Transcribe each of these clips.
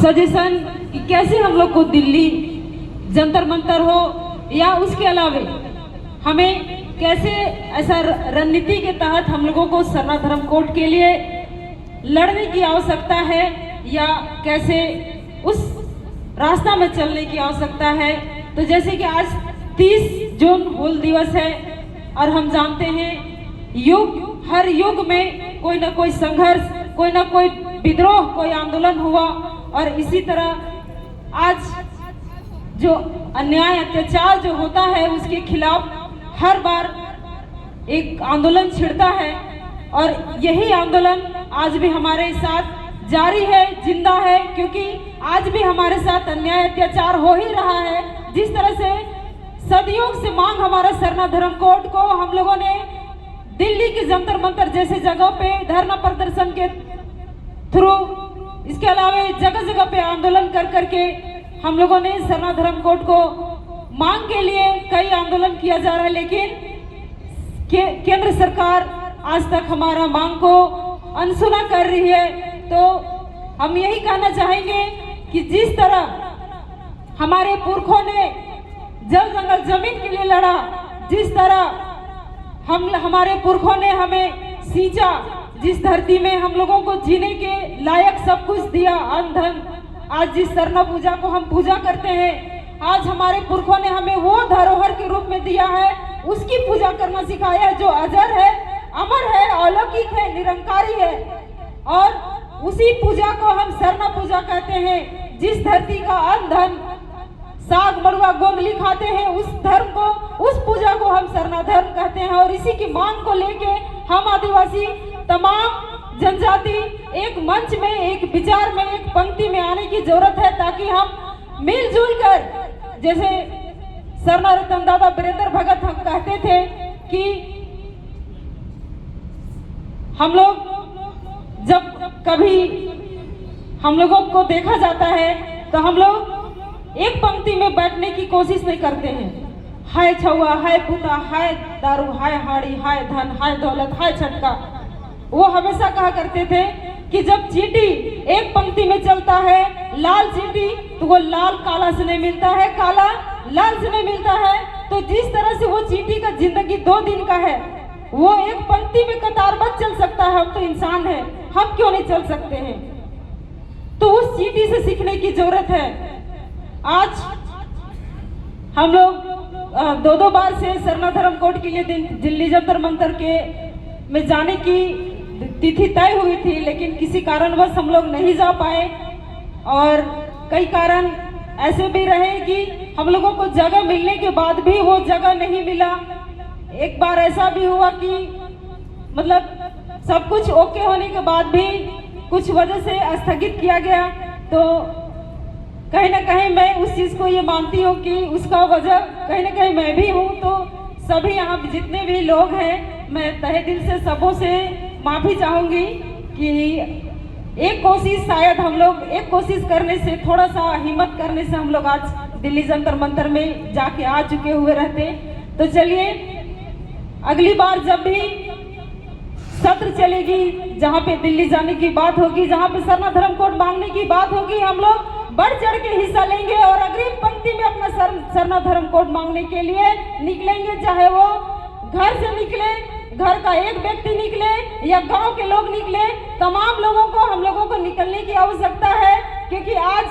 Suggestion कि कैसे हम लोग को दिल्ली जंतर मंतर हो या उसके अलावे हमें कैसे ऐसा रणनीति के तहत हम लोगों को सरना धर्म कोड के लिए लड़ने की आवश्यकता है या कैसे उस रास्ता में चलने की आवश्यकता है। तो जैसे कि आज 30 जून हूल दिवस है और हम जानते हैं हर युग में कोई ना कोई संघर्ष, कोई ना कोई विद्रोह, कोई आंदोलन हुआ और इसी तरह आज जो अन्याय अत्याचार जो होता है उसके खिलाफ हर बार एक आंदोलन छिड़ता है और यही आंदोलन आज भी हमारे साथ जारी है, जिंदा है, क्योंकि आज भी हमारे साथ अन्याय अत्याचार हो ही रहा है। जिस तरह से सदियों से मांग हमारा सरना धर्म कोड को हम लोगों ने दिल्ली के जंतर मंतर जैसे जगह पे धरना प्रदर्शन के थ्रू, इसके अलावा जगह जगह पे आंदोलन कर करके हम लोगों ने सरना धर्म कोड को मांग के लिए कई आंदोलन किया जा रहा है, लेकिन केंद्र सरकार आज तक हमारा मांग को अनसुना कर रही है। तो हम यही कहना चाहेंगे कि जिस तरह हमारे पुरखों ने जल जंगल जमीन के लिए लड़ा, जिस तरह हमारे पुरखों ने हमें सींचा, जिस धरती में हम लोगों को जीने के लायक सब कुछ दिया, अन्न धन, आज जिस सरना पूजा को हम पूजा करते हैं, आज हमारे पुरखों ने हमें वो धरोहर के रूप में दिया है, उसकी पूजा करना सिखाया जो अजर है, अमर है, अलौकिक है, निरंकारी है। और उसी पूजा को हम सरना पूजा कहते हैं। जिस धरती का अन्न धन साग मड़ुआ गोंदली खाते हैं, उस धर्म को, उस पूजा को हम सरना धर्म कहते हैं। और इसी की मांग को लेके हम आदिवासी तमाम जनजाति एक मंच में, एक विचार में, एक पंक्ति में आने की जरूरत है, ताकि हम मिलजुल कर, जैसे सरना रतन दादा वीरेंद्र भगत हम कहते थे कि हम लोग जब कभी हम लोगों को देखा जाता है तो हम लोग एक पंक्ति में बैठने की कोशिश नहीं करते हैं। हाय छुआ, हाय पुता, हाय दारू, हाय हाड़ी, हाय धन, हाय दौलत, हाय छटका। वो हमेशा कहा करते थे कि जब चींटी एक पंक्ति में चलता है, लाल चींटी, तो वो लाल काला से नहीं मिलता है, काला लाल से नहीं मिलता है। तो जिस तरह से वो चींटी का जिंदगी 2 दिन का है, वो एक पंक्ति में कतारबद्ध चल सकता है। हम तो इंसान हैं, हम क्यों नहीं चल सकते हैं? तो उस चींटी से सीखने की जरूरत है। आज हम लोग 2-2 बार से सरना धर्म कोड के लिए दिल्ली जंतर मंतर के में जाने की तिथि तय हुई थी, लेकिन किसी कारणवश हम लोग नहीं जा पाए और कई कारण ऐसे भी रहे कि हम लोगों को जगह मिलने के बाद भी वो जगह नहीं मिला। एक बार ऐसा भी हुआ कि मतलब सब कुछ ओके होने के बाद भी कुछ वजह से स्थगित किया गया। तो कहीं ना कहीं मैं उस चीज़ को ये मानती हूँ कि उसका वजह कहीं ना कहीं मैं भी हूँ। तो सभी यहाँ जितने भी लोग हैं, मैं तहे दिल से सबों से माफ़ी चाहूँगी कि एक कोशिश, शायद हम लोग एक कोशिश करने से, थोड़ा सा हिम्मत करने से हम लोग आज दिल्ली जंतर मंतर में जाके आ चुके हुए रहते। तो चलिए अगली बार जब भी सत्र चलेगी, जहाँ पे दिल्ली जाने की बात होगी, जहाँ पे सरना धर्म कोड मांगने की बात होगी, हम लोग बढ़ चढ़ के हिस्सा लेंगे और अग्रिम पंक्ति में अपना सरना धर्म कोड मांगने के लिए निकलेंगे। चाहे वो घर से निकले, घर का एक व्यक्ति निकले या गांव के लोग निकले, तमाम लोगों को, हम लोगों को निकलने की आवश्यकता है। क्योंकि आज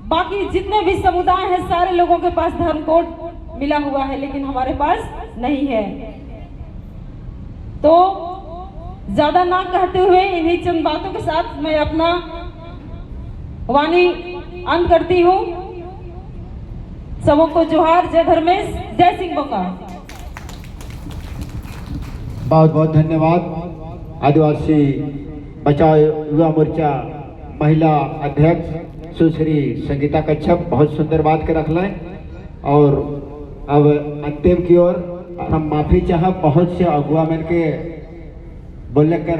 बाकी जितने भी समुदाय हैं, सारे लोगों के पास धर्म कोड मिला हुआ है, लेकिन हमारे पास नहीं है। तो ज्यादा ना कहते हुए इन्हीं चंद बातों के साथ मैं अपना वाणी अंत करती हूँ। सबों को जोहार, जय धर्मेश, जय सिंह बोका। बहुत बहुत धन्यवाद। आदिवासी बचाओ युवा मोर्चा महिला अध्यक्ष सुश्री संगीता कच्छप बहुत सुंदर बात के रखलें। और अब अंतिम की ओर हम माफी चाह, बहुत से अगुआ मन के बोलने कर